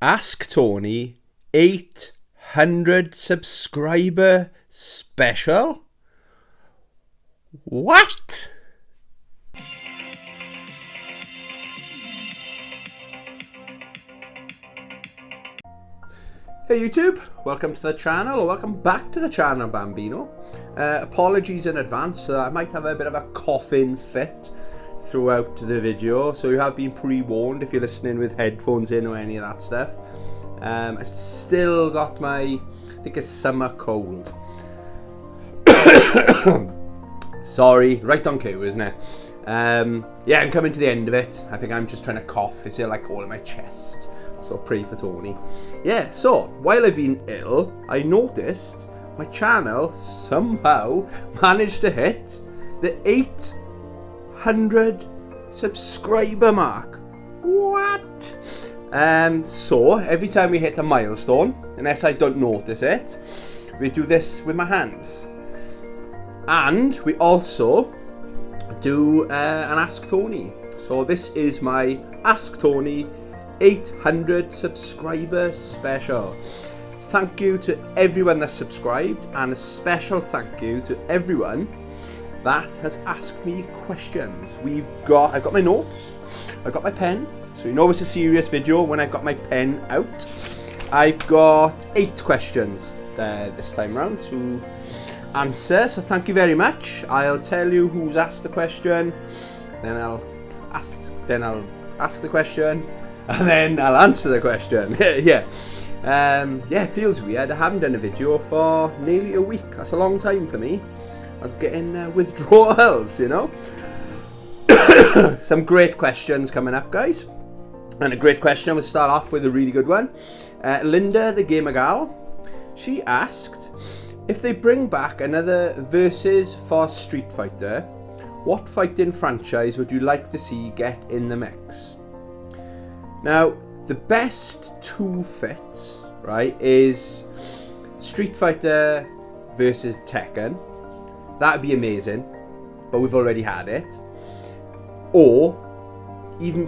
Ask Tony 800 subscriber special? What? Hey YouTube, welcome to the channel, or welcome back to the channel, Bambino. Apologies in advance, I might have a bit of a coughing fit throughout the video, so you have been pre-warned if you're listening with headphones in or any of that stuff. I've still got my, I think it's summer cold. Sorry, right on cue, isn't it? Yeah, I'm coming to the end of it. I think I'm just trying to cough. It's like all in my chest. So pray for Tony. Yeah, so while I've been ill, I noticed my channel somehow managed to hit the 800 subscriber mark. What? So every time we hit a milestone, unless I don't notice it, we do this with my hands. And we also do an Ask Tony. So this is my Ask Tony 800 subscriber special. Thank you to everyone that's subscribed, and a special thank you to everyone that has asked me questions. I've got my notes, I've got my pen, so you know it's a serious video when I've got my pen out. I've got 8 questions this time round to answer, so thank you very much. I'll tell you who's asked the question, then I'll ask the question, and then I'll answer the question. Yeah, it feels weird. I haven't done a video for nearly a week. That's a long time for me. I'm getting withdrawals, you know. Some great questions coming up, guys. And a great question, we'll start off with a really good one. Linda, the Gamer Gal, she asked, if they bring back another Versus for Street Fighter, what fighting franchise would you like to see get in the mix? Now, the best 2 fits, right, is Street Fighter versus Tekken. That'd be amazing, but we've already had it. Or,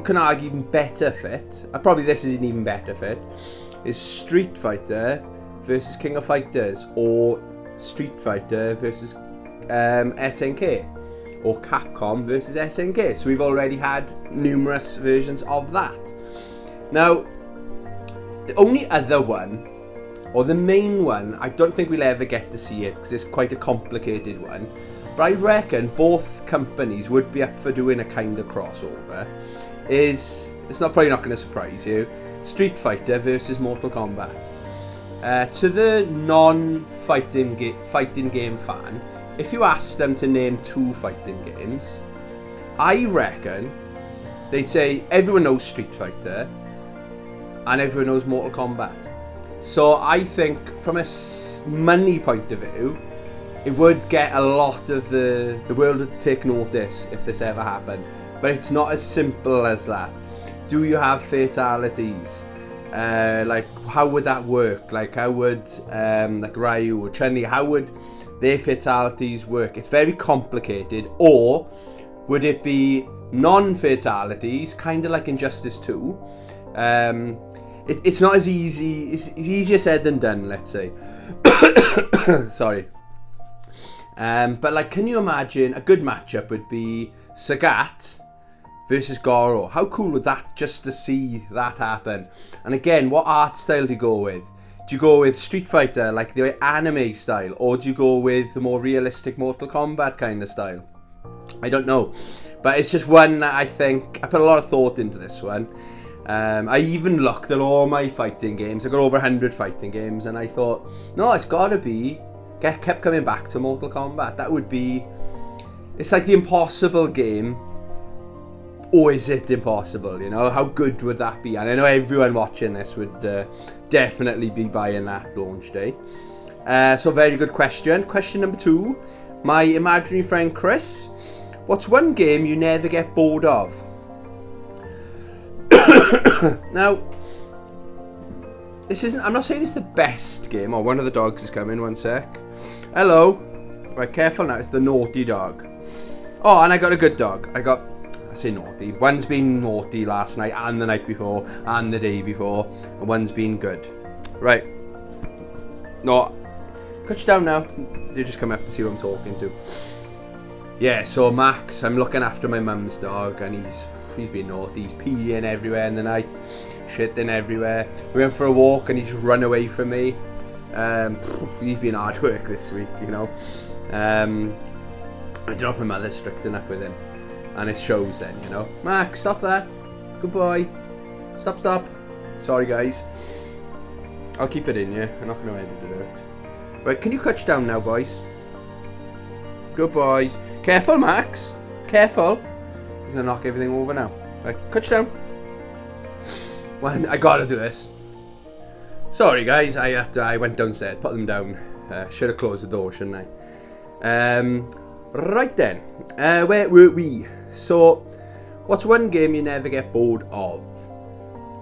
can argue even better fit, probably this is an even better fit, is Street Fighter versus King of Fighters, or Street Fighter versus SNK, or Capcom versus SNK. So we've already had numerous versions of that. Now, the only other one, or the main one, I don't think we'll ever get to see it because it's quite a complicated one, but I reckon both companies would be up for doing a kind of crossover. It's probably not going to surprise you, Street Fighter versus Mortal Kombat. To the non-fighting game fan, if you ask them to name 2 fighting games, I reckon they'd say everyone knows Street Fighter and everyone knows Mortal Kombat. So I think from a money point of view, it would get a lot of the world would take notice if this ever happened. But it's not as simple as that. Do you have fatalities? Like, how would that work? Like, how would like Ryu or Chun-Li, how would their fatalities work? It's very complicated. Or would it be non-fatalities, kind of like Injustice 2? It's not as easy. It's easier said than done, let's say. Sorry. But like, can you imagine a good matchup would be Sagat versus Goro? How cool would that, just to see that happen? And again, what art style do you go with? Do you go with Street Fighter, like the anime style, or do you go with the more realistic Mortal Kombat kind of style? I don't know, but it's just one that I think, I put a lot of thought into this one. I even looked at all my fighting games. I got over 100 fighting games, and I thought, no, it's got to be, kept coming back to Mortal Kombat. That would be, it's like the impossible game. Or is it impossible, you know? How good would that be? And I know everyone watching this would definitely be buying that launch day. So very good question. Question number 2. My imaginary friend Chris. What's one game you never get bored of? Now, I'm not saying it's the best game. Oh, one of the dogs is coming, one sec. Hello. Right, careful now, it's the naughty dog. Oh, and I got a good dog. I say naughty. One's been naughty last night and the night before and the day before, and one's been good. Right. No, cut you down now. They just come up to see who I'm talking to. Yeah, so Max, I'm looking after my mum's dog, and he's been naughty. He's peeing everywhere in the night, shitting everywhere. We went for a walk and he's run away from me. He's been hard work this week, you know. I don't know if my mother's strict enough with him, and it shows then, you know. Max, stop that. Good boy. Stop. Sorry, guys. I'll keep it in, yeah. I'm not going to edit it out. Right, can you cut down now, boys? Good boys. Careful, Max. Careful. He's going to knock everything over now. Right, cut down. Well, I got to do this. Sorry, guys. I went downstairs, put them down. Should have closed the door, shouldn't I? Right then. Where were we? So, what's one game you never get bored of?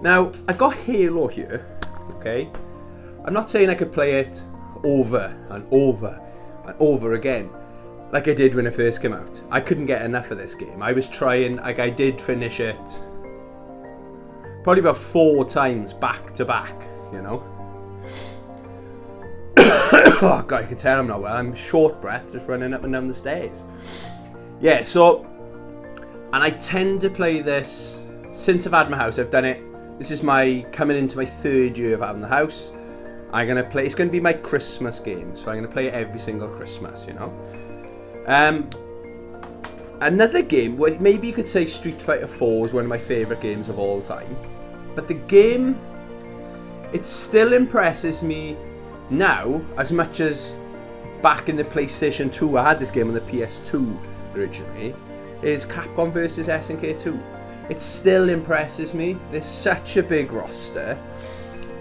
Now, I've got Halo here. Okay, I'm not saying I could play it over and over and over again like I did when it first came out. I couldn't get enough of this game. I was trying, like I did finish it probably about 4 times back to back, you know. Oh God, you can tell I'm not well. I'm short breath just running up and down the stairs. Yeah, so, and I tend to play this since I've had my house. I've done it. This is coming into my 3rd year of having the house. It's going to be my Christmas game, so I'm going to play it every single Christmas, you know. Another game, well, maybe you could say Street Fighter 4 is one of my favourite games of all time. But the game, it still impresses me now as much as back in the PlayStation 2. I had this game on the PS2 originally. Is Capcom vs SNK 2. It still impresses me. There's such a big roster.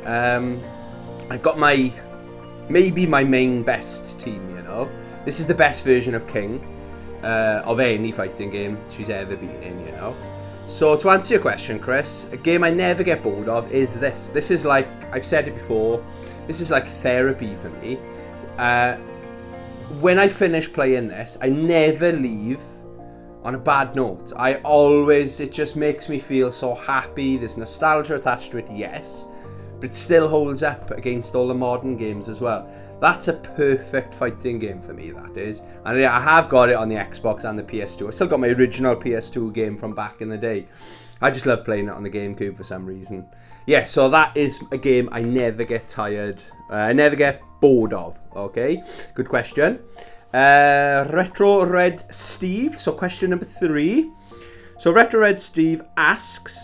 I got maybe my main best team, you know. This is the best version of King of any fighting game she's ever been in, you know. So to answer your question, Chris, a game I never get bored of is this. This is like, I've said it before, this is like therapy for me. When I finish playing this, I never leave on a bad note. It just makes me feel so happy. There's nostalgia attached to it, yes, but it still holds up against all the modern games as well. That's a perfect fighting game for me, that is. And I have got it on the Xbox and the PS2. I still got my original PS2 game from back in the day. I just love playing it on the GameCube for some reason. Yeah, so that is a game I never get tired, I never get bored of, okay? Good question. Retro Red Steve, so question number 3. So Retro Red Steve asks,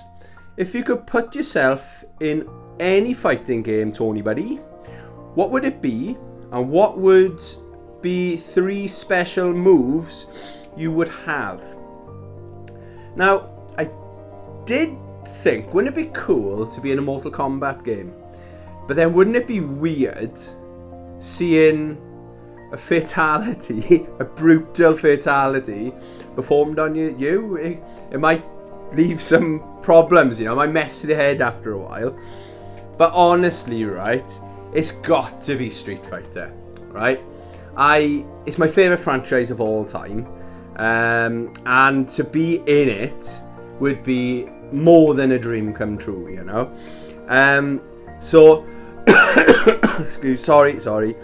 if you could put yourself in any fighting game, Tony buddy, what would it be, and what would be 3 special moves you would have? Now, I did think, wouldn't it be cool to be in a Mortal Kombat game? But then wouldn't it be weird seeing a fatality, a brutal fatality performed on you? It might leave some problems, you know, it might mess with your head after a while. But honestly, right, it's got to be Street Fighter, right? It's my favourite franchise of all time, and to be in it would be more than a dream come true, you know. So, sorry.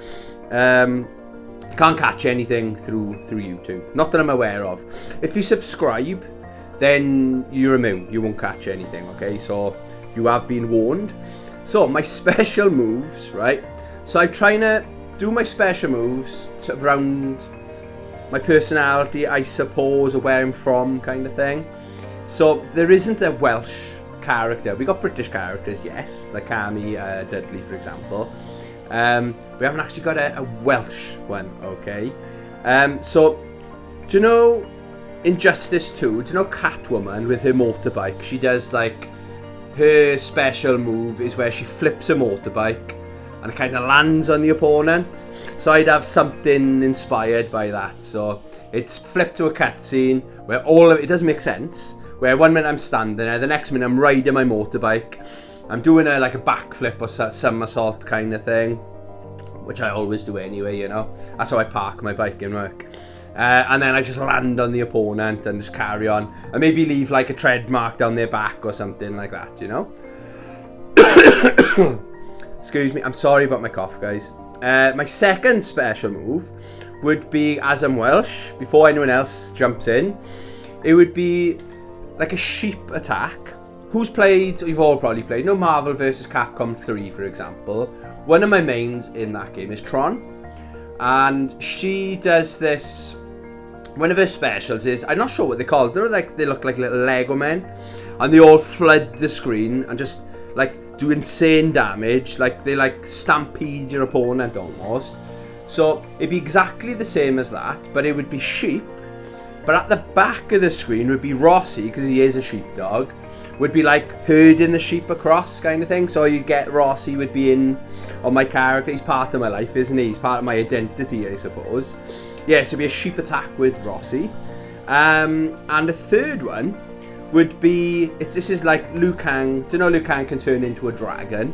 Can't catch anything through YouTube, not that I'm aware of. If you subscribe, then you're immune. You won't catch anything, okay? So you have been warned. So my special moves, right? So I'm trying to do my special moves around my personality, I suppose, or where I'm from, kind of thing. So there isn't a Welsh character. We got British characters, yes, like Cammy Dudley, for example. We haven't actually got a Welsh one, okay? So, do you know Injustice 2? Do you know Catwoman with her motorbike? She does like, her special move is where she flips a motorbike and it kind of lands on the opponent. So I'd have something inspired by that. So it's flipped to a cutscene where all of it doesn't make sense. Where one minute I'm standing there, the next minute I'm riding my motorbike. I'm doing like a backflip or somersault kind of thing, which I always do anyway, you know. That's how I park my bike in work. And then I just land on the opponent and just carry on. And maybe leave like a tread mark down their back or something like that, you know? Excuse me, I'm sorry about my cough, guys. My second special move would be, as I'm Welsh, before anyone else jumps in, it would be like a sheep attack. Who's played, you've all probably played, no, Marvel vs. Capcom 3, for example. One of my mains in that game is Tron. And she does this, one of her specials is, I'm not sure what they're called, they look like little Lego men. And they all flood the screen and just like do insane damage, like they like stampede your opponent almost. So it'd be exactly the same as that, but it would be sheep. But at the back of the screen would be Rossi, because he is a sheepdog, would be like herding the sheep across kind of thing. So you get Rossi would be in on my character. He's part of my life, isn't he? He's part of my identity, I suppose. Yeah, so it'd be a sheep attack with Rossi. And the third one would be, this is like Liu Kang. Do you know Liu Kang can turn into a dragon?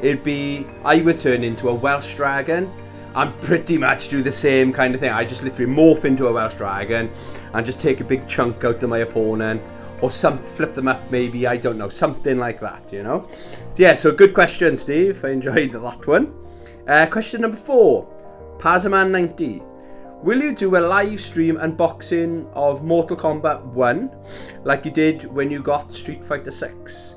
It'd be, I would turn into a Welsh dragon and pretty much do the same kind of thing. I just literally morph into a Welsh dragon and just take a big chunk out of my opponent, or flip them up maybe, I don't know, something like that, you know? Yeah, so good question, Steve. I enjoyed that one. Question number 4, Pazaman90. Will you do a live stream unboxing of Mortal Kombat 1 like you did when you got Street Fighter 6?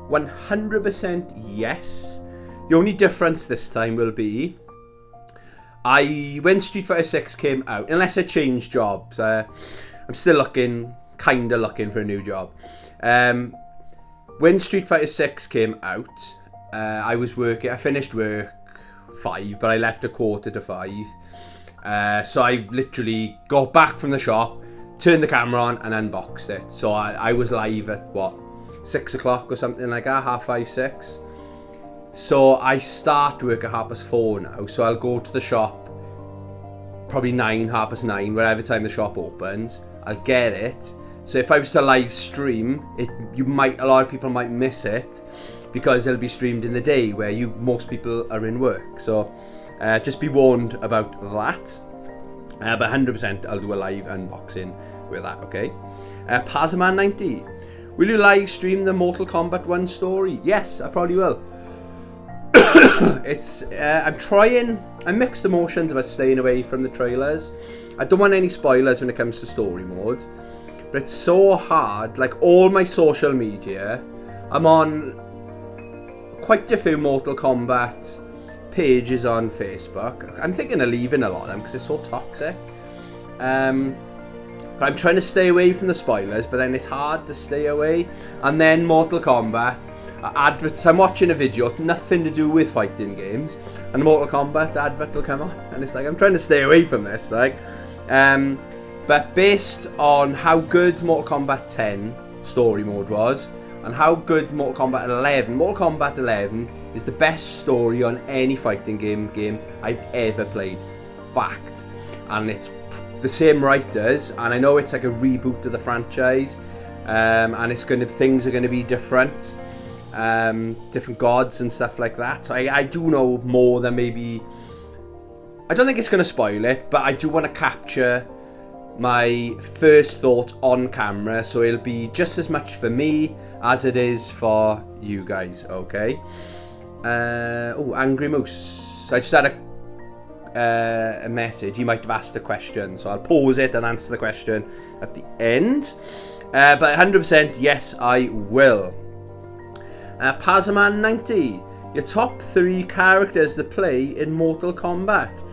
100% yes. The only difference this time will be, when Street Fighter 6 came out, unless I changed jobs, I'm still kinda looking for a new job. When Street Fighter 6 came out, I finished work 5, but I left a 4:45. So I literally got back from the shop, turned the camera on and unboxed it. So I was live at 6 o'clock or something like that, 5:30, 6. So I start work at 4:30 now, so I'll go to the shop probably 9, 9:30, whatever time the shop opens. I'll get it. So if I was to live stream it, a lot of people might miss it because it'll be streamed in the day where most people are in work. So just be warned about that. But 100% I'll do a live unboxing with that, okay? Pazaman90. Will you live stream the Mortal Kombat 1 story? Yes, I probably will. I'm mixed emotions about staying away from the trailers. I don't want any spoilers when it comes to story mode, but it's so hard. Like all my social media, I'm on quite a few Mortal Kombat pages on Facebook. I'm thinking of leaving a lot of them because it's so toxic. But I'm trying to stay away from the spoilers, but then it's hard to stay away. And then Mortal Kombat adverts. I'm watching a video, nothing to do with fighting games, and the Mortal Kombat advert will come on, and it's like I'm trying to stay away from this, like. But based on how good Mortal Kombat 10 story mode was, and how good Mortal Kombat 11 is the best story on any fighting game I've ever played. Fact. And it's the same writers, and I know it's like a reboot of the franchise, and things are gonna be different. Different gods and stuff like that. So I do know more than maybe. I don't think it's going to spoil it, but I do want to capture my first thoughts on camera, so it'll be just as much for me as it is for you guys, okay? Angry Moose. I just had a message. He might have asked a question, so I'll pause it and answer the question at the end. But 100% yes, I will. Pazaman90, your top 3 characters to play in Mortal Kombat.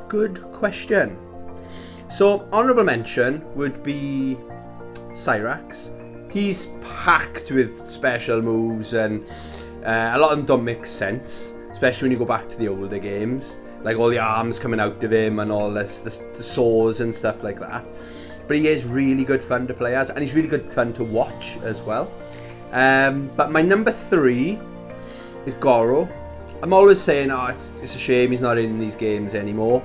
Good question. So, honourable mention would be Cyrax. He's packed with special moves, and a lot of them don't make sense, especially when you go back to the older games. Like all the arms coming out of him and all this, the saws and stuff like that. But he is really good fun to play as, and he's really good fun to watch as well. But my number 3 is Goro. I'm always saying, it's a shame he's not in these games anymore.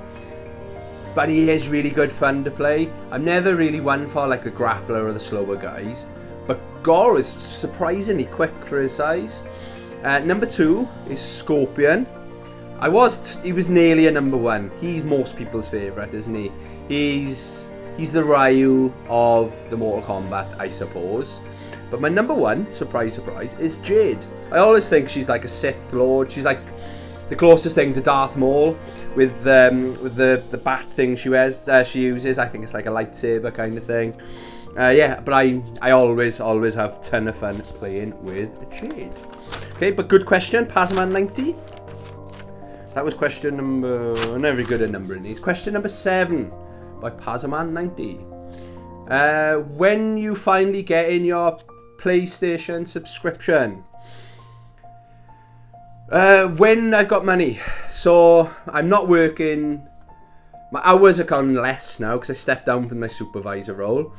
But he is really good fun to play. I'm never really one for like the grappler or the slower guys. But Goro is surprisingly quick for his size. Number 2 is Scorpion. He was nearly a number 1. He's most people's favourite, isn't he? He's the Ryu of the Mortal Kombat, I suppose. But my number one, surprise, surprise, is Jade. I always think she's like a Sith Lord. She's like the closest thing to Darth Maul with the bat thing she wears. She uses. I think it's like a lightsaber kind of thing. Yeah, but I always have a ton of fun playing with Jade. Okay, but good question, Pazman90. That was question number... I'm not very good at numbering these. Question number 7 by Pazman90. When you finally get in your PlayStation subscription? When I've got money. So, I'm not working... My hours are gone less now because I stepped down from my supervisor role.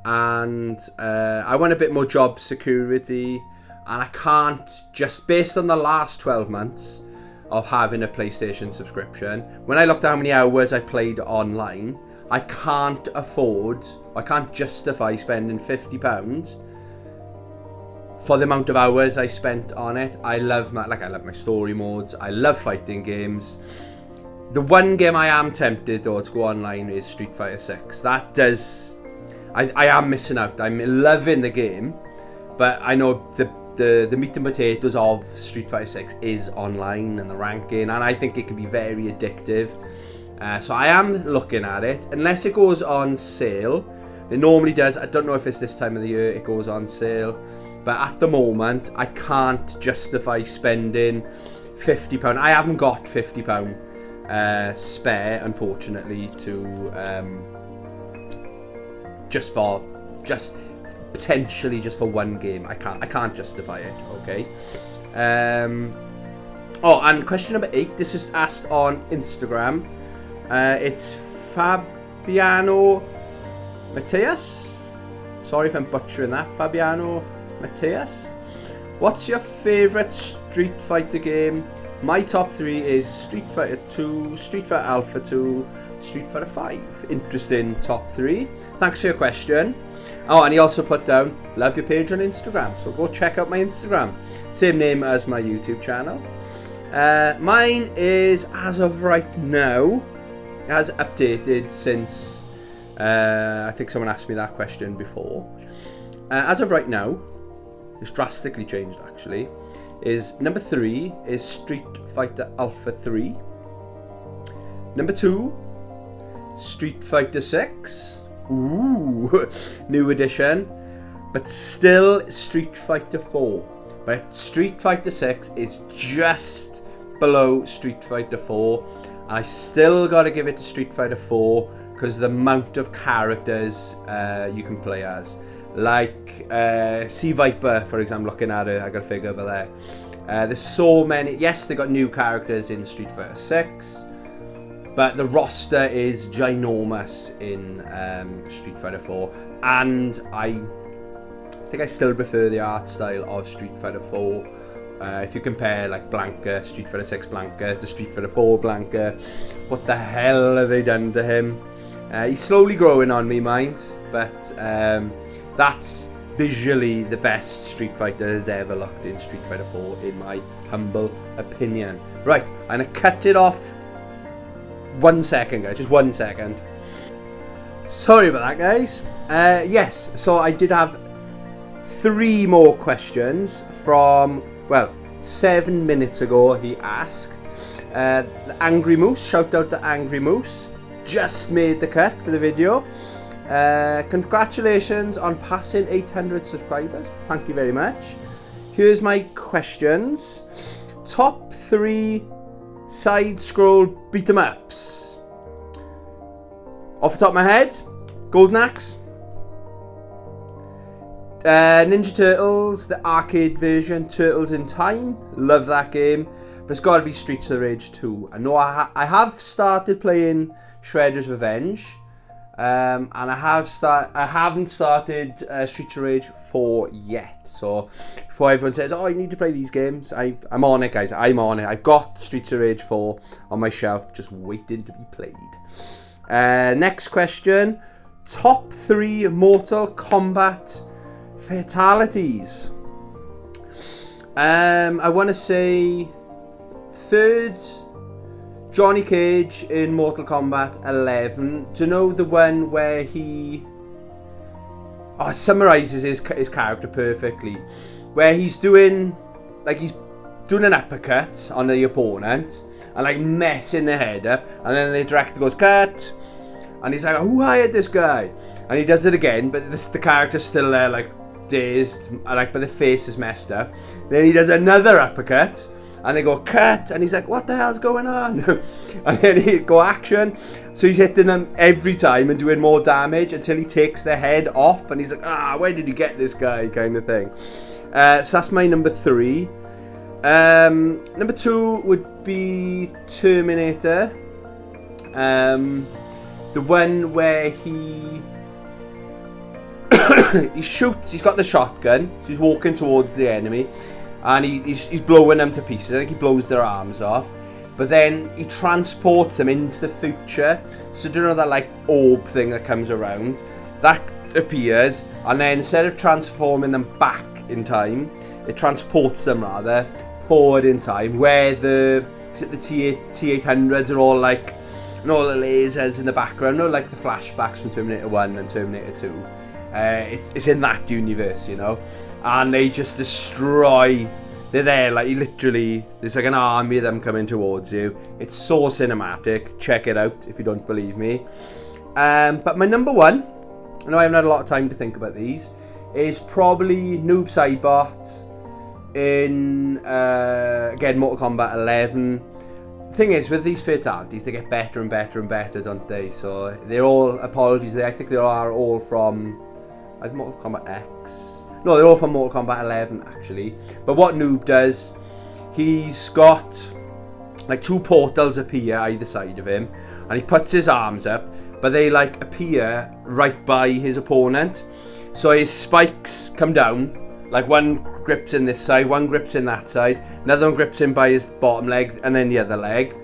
And I want a bit more job security. And I can't, just based on the last 12 months of having a PlayStation subscription, when I looked at how many hours I played online, I can't justify spending £50 for the amount of hours I spent on it. I love my story modes. I love fighting games. The one game I am tempted though to go online is Street Fighter 6. That does, I am missing out. I'm loving the game, but I know the meat and potatoes of Street Fighter 6 is online and the ranking, and I think it can be very addictive. So I am looking at it, unless it goes on sale. It normally does. I don't know if it's this time of the year it goes on sale, but at the moment I can't justify spending £50. I haven't got £50 spare, unfortunately, to potentially just for one game. I can't justify it. Okay. Oh, and question number 8. This is asked on Instagram. It's Fabiano Mateus. Sorry if I'm butchering that. Fabiano Mateus. What's your favourite Street Fighter game? My top 3 is Street Fighter 2, Street Fighter Alpha 2, Street Fighter 5. Interesting top 3. Thanks for your question. Oh, and he also put down, love your page on Instagram. So go check out my Instagram. Same name as my YouTube channel. Mine is, as of right now, has updated since I think someone asked me that question before. As of right now, it's drastically changed actually. Is number 3 is Street Fighter Alpha 3. Number 2, Street Fighter 6. Ooh, new edition. But still Street Fighter 4. But Street Fighter 6 is just below Street Fighter 4. I still got to give it to Street Fighter 4 because the amount of characters you can play as. Like Sea Viper, for example, looking at it, I got a figure over there. There's so many. Yes, they got new characters in Street Fighter 6, but the roster is ginormous in Street Fighter 4, and I think I still prefer the art style of Street Fighter 4. If you compare like Blanka, Street Fighter 6 Blanka to Street Fighter 4 Blanka, what the hell have they done to him? He's slowly growing on me, mind, but that's visually the best Street Fighter has ever looked in Street Fighter 4, in my humble opinion. Right, I'm going to cut it off 1 second, guys, just 1 second. Sorry about that, guys. Yes, so I did have 3 more questions from, well, 7 minutes ago he asked. The Angry Moose, shout out to Angry Moose, just made the cut for the video. Congratulations on passing 800 subscribers. Thank you very much. Here's my questions. Top 3 side-scroll beat-em-ups. Off the top of my head, Golden Axe, Ninja Turtles, the arcade version, Turtles in Time. Love that game. But it's got to be Streets of Rage 2. I know I have started playing Shredder's Revenge. And I haven't started Streets of Rage 4 yet. So before everyone says, oh, you need to play these games, I'm on it, guys. I'm on it. I've got Streets of Rage 4 on my shelf, just waiting to be played. Next question. Top 3 Mortal Kombat fatalities. I want to say third Johnny Cage in Mortal Kombat 11. Do you know the one where he... Oh, it summarises his character perfectly. Where he's doing... Like, he's doing an uppercut on the opponent and, like, messing their head up. And then the director goes, cut! And he's like, who hired this guy? And he does it again, but the character's still there, like, dazed, like, but the face is messed up. Then he does another uppercut, and they go, cut! And he's like, what the hell's going on? And then he go, action! So he's hitting them every time and doing more damage until he takes their head off, and he's like, where did you get this guy? Kind of thing. So that's my number 3. Number 2 would be Terminator. The one where he shoots, he's got the shotgun, so he's walking towards the enemy, and he's blowing them to pieces. I think he blows their arms off, but then he transports them into the future. So do you know that, like, orb thing that comes around? That appears, and then instead of transforming them back in time, it transports them, rather, forward in time, where the T-800s are all, like, and all the lasers in the background, you know, like the flashbacks from Terminator 1 and Terminator 2. It's in that universe, you know, and they just destroy. They're there, like, literally, there's like an army of them coming towards you. It's so cinematic. Check it out if you don't believe me. But my number 1, I know I haven't had a lot of time to think about these, is probably Noob Saibot in, again, Mortal Kombat 11. The thing is, with these fatalities, they get better and better and better, don't they? So they're all, apologies, I think they are all from, I think, Mortal Kombat X. No, they're all from Mortal Kombat 11, actually. But what Noob does, he's got, like, 2 portals appear either side of him, and he puts his arms up, but they, like, appear right by his opponent. So his spikes come down, like, one grips in this side, one grips in that side, another one grips him by his bottom leg, and then the other leg.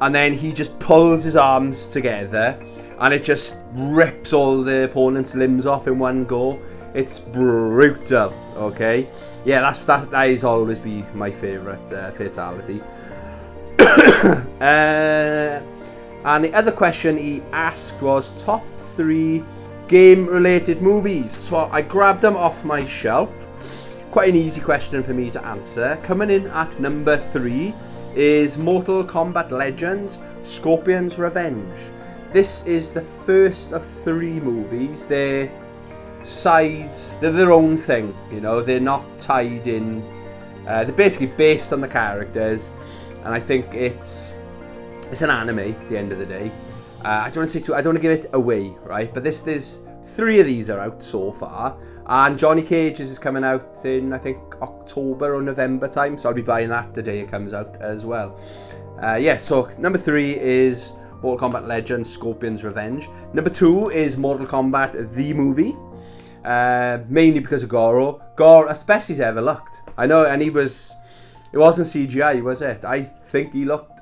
And then he just pulls his arms together, and it just rips all the opponent's limbs off in one go. It's brutal, okay? Yeah, that has always be my favourite fatality. And the other question he asked was top 3 game-related movies. So I grabbed them off my shelf. Quite an easy question for me to answer. Coming in at number 3 is Mortal Kombat Legends: Scorpion's Revenge. This is the first of 3 movies. They're their own thing, you know, they're not tied in. They're basically based on the characters, and I think it's an anime at the end of the day. I don't want to give it away, right? But there's 3 of these are out so far. And Johnny Cage's is coming out in, I think, October or November time. So I'll be buying that the day it comes out as well. So number 3 is Mortal Kombat Legends: Scorpion's Revenge. Number 2 is Mortal Kombat the movie. Mainly because of Goro. Goro, as best he's ever looked. I know, and it wasn't CGI, was it? I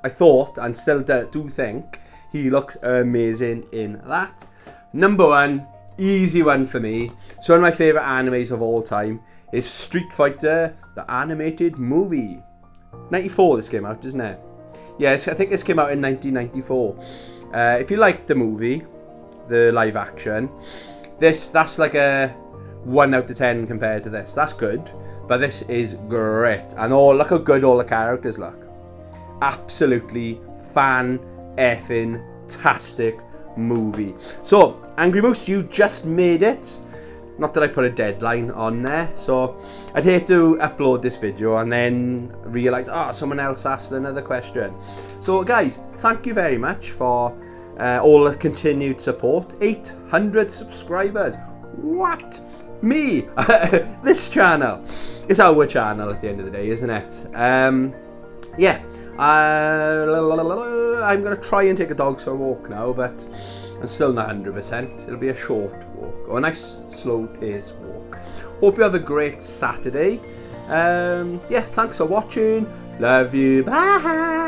thought, and still do think, he looks amazing in that. Number 1, easy one for me. So one of my favourite animes of all time is Street Fighter, the animated movie. 94 this came out, isn't it? Yes, I think this came out in 1994. If you like the movie, the live action, that's like a 1 out of 10 compared to this. That's good, but this is great. And look how good all the characters look. Absolutely fan-effing-tastic movie. So, Angry Moose, you just made it. Not that I put a deadline on there, so I'd hate to upload this video and then realise, someone else asked another question. So guys, thank you very much for all the continued support. 800 subscribers. What? Me? This channel. It's our channel at the end of the day, isn't it? Yeah. I'm going to try and take the dogs for a walk now, but I'm still not 100%. It'll be a short walk, or a nice slow paced walk. Hope you have a great Saturday. Yeah, thanks for watching. Love you. Bye.